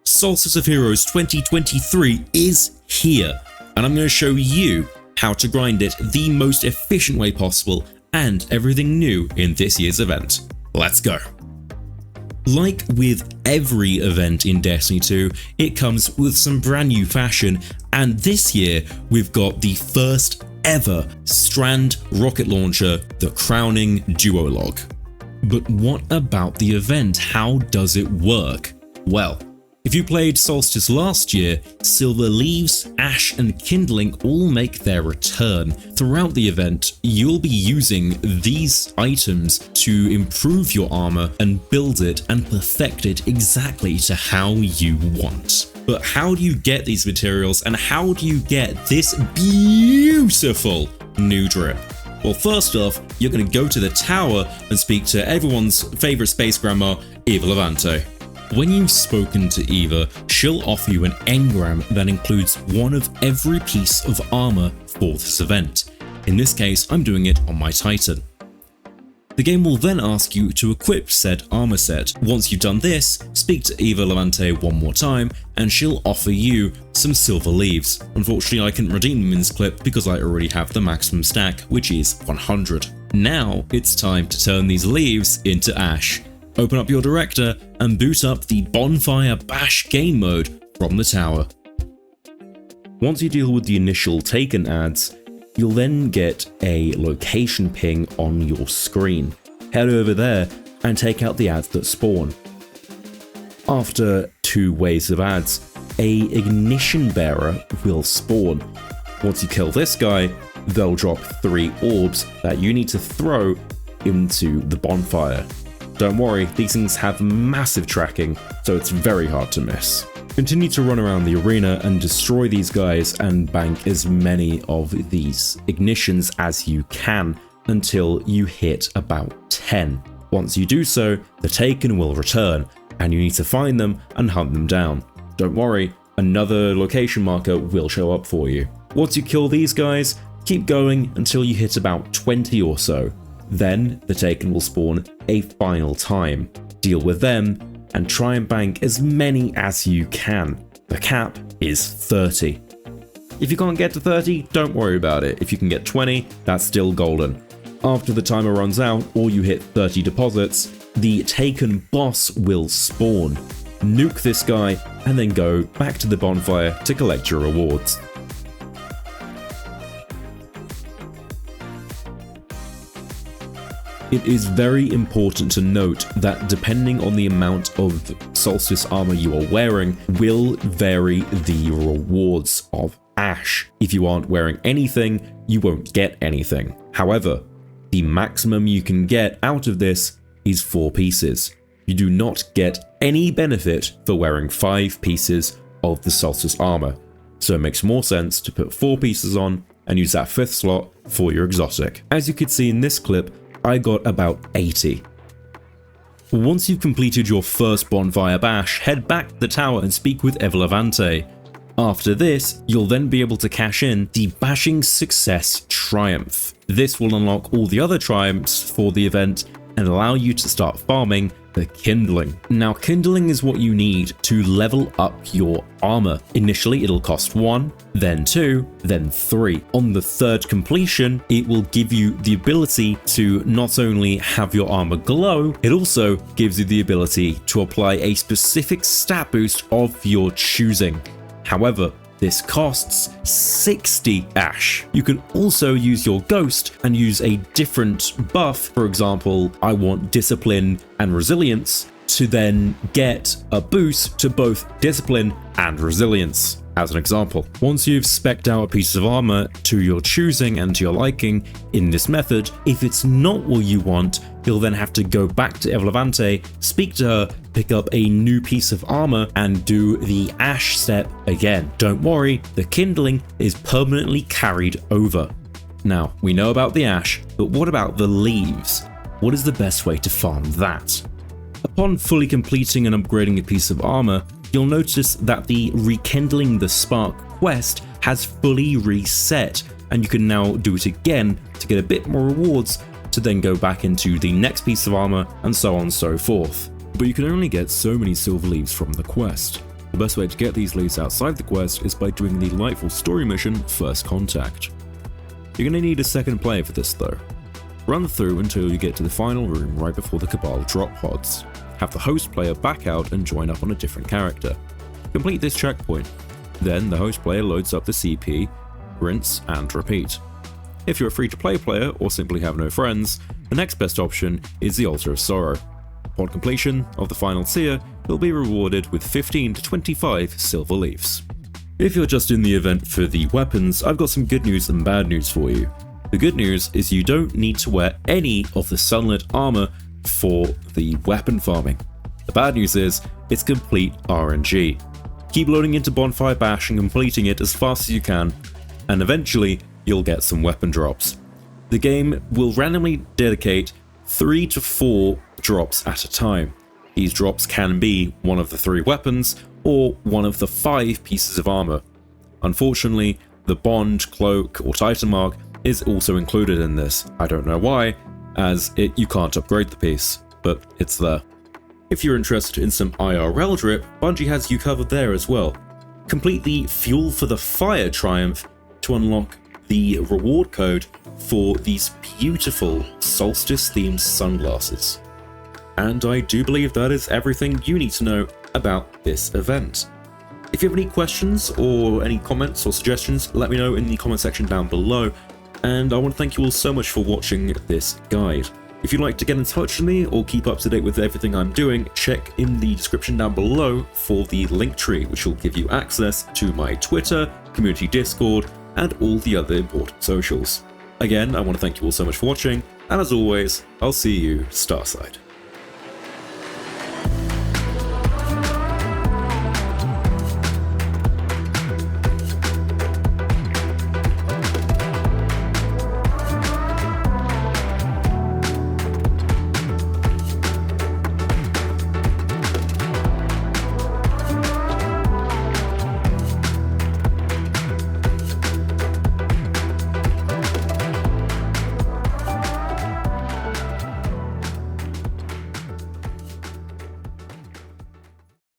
Solstice of Heroes 2023 is here, and I'm going to show you how to grind it the most efficient way possible and everything new in this year's event. Let's go. Like with every event in Destiny 2, it comes with some brand new fashion, and this year we've got the first ever Strand rocket launcher, the crowning duologue. But what about the event? How does it work? Well, if you played Solstice last year, Silver Leaves, Ash and Kindling all make their return. Throughout the event, you'll be using these items to improve your armor and build it and perfect it exactly to how you want. But how do you get these materials, and how do you get this beautiful new drip? Well, first off, you're going to go to the tower and speak to everyone's favorite space grandma, Eva Levante. When you've spoken to Eva, she'll offer you an engram that includes one of every piece of armor for this event. In this case, I'm doing it on my Titan. The game will then ask you to equip said armor set. Once you've done this, speak to Eva Levante one more time and she'll offer you some Silver Leaves. Unfortunately, I couldn't redeem them in this clip because I already have the maximum stack, which is 100. Now it's time to turn these leaves into Ash. Open up your director and boot up the Bonfire Bash game mode from the tower. Once you deal with the initial taken ads, you'll then get a location ping on your screen. Head over there and take out the ads that spawn. After 2 waves of ads, a ignition bearer will spawn. Once you kill this guy, they'll drop 3 orbs that you need to throw into the bonfire. Don't worry, these things have massive tracking, so it's very hard to miss. Continue to run around the arena and destroy these guys and bank as many of these ignitions as you can until you hit about 10. Once you do so, the Taken will return, and you need to find them and hunt them down. Don't worry, another location marker will show up for you. Once you kill these guys, keep going until you hit about 20 or so. Then the Taken will spawn a final time. Deal with them and try and bank as many as you can. The cap is 30. If you can't get to 30, don't worry about it. If you can get 20, that's still golden. After the timer runs out or you hit 30 deposits, the Taken boss will spawn. Nuke this guy and then go back to the bonfire to collect your rewards. It is very important to note that depending on the amount of Solstice armor you are wearing will vary the rewards of Ash. If you aren't wearing anything, you won't get anything. However, the maximum you can get out of this is 4 pieces. You do not get any benefit for wearing 5 pieces of the Solstice armor, so it makes more sense to put 4 pieces on and use that 5th slot for your exotic. As you could see in this clip, I got about 80. Once you've completed your first Bonfire Bash, head back to the tower and speak with Eva Levante. After this, you'll then be able to cash in the Bashing Success Triumph. This will unlock all the other triumphs for the event and allow you to start farming the Kindling. Now, Kindling is what you need to level up your armor. Initially, it'll cost 1, then 2, then 3. On the 3rd completion, it will give you the ability to not only have your armor glow, it also gives you the ability to apply a specific stat boost of your choosing. However, this costs 60 Ash. You can also use your Ghost and use a different buff. For example, I want Discipline and Resilience to then get a boost to both Discipline and Resilience. As an example, once you've spec'd out a piece of armor to your choosing and to your liking in this method, if it's not what you want, you'll then have to go back to Eva Levante, speak to her, pick up a new piece of armor and do the Ash step again. Don't worry, the Kindling is permanently carried over. Now, we know about the Ash, but what about the Leaves? What is the best way to farm that? Upon fully completing and upgrading a piece of armor, you'll notice that the Rekindling the Spark quest has fully reset, and you can now do it again to get a bit more rewards to then go back into the next piece of armor and so on and so forth. But you can only get so many Silver Leaves from the quest. The best way to get these leads outside the quest is by doing the delightful story mission First Contact. You're going to need a second player for this though. Run through until you get to the final room right before the Cabal drop pods. Have the host player back out and join up on a different character. Complete this checkpoint. Then the host player loads up the CP, rinse and repeat. If you're a free-to-play player or simply have no friends, the next best option is the Altar of Sorrow. Upon completion of the final tier, you'll be rewarded with 15 to 25 silver leaves. If you're just in the event for the weapons, I've got some good news and bad news for you. The good news is you don't need to wear any of the sunlit armor for the weapon farming. The bad news is it's complete RNG. Keep loading into Bonfire Bash and completing it as fast as you can, and eventually you'll get some weapon drops. The game will randomly dedicate 3 to 4 drops at a time. These drops can be one of the 3 weapons or one of the 5 pieces of armor. Unfortunately, the Bond, Cloak or Titan Mark is also included in this. I don't know why, as you can't upgrade the piece, but it's there. If you're interested in some IRL drip, Bungie has you covered there as well. Complete the Fuel for the Fire triumph to unlock the reward code for these beautiful Solstice themed sunglasses. And I do believe that is everything you need to know about this event. If you have any questions or any comments or suggestions, let me know in the comment section down below, and I want to thank you all so much for watching this guide. If you'd like to get in touch with me or keep up to date with everything I'm doing, check in the description down below for the link tree, which will give you access to my Twitter, community Discord, and all the other important socials. Again, I want to thank you all so much for watching, and as always, I'll see you Starside.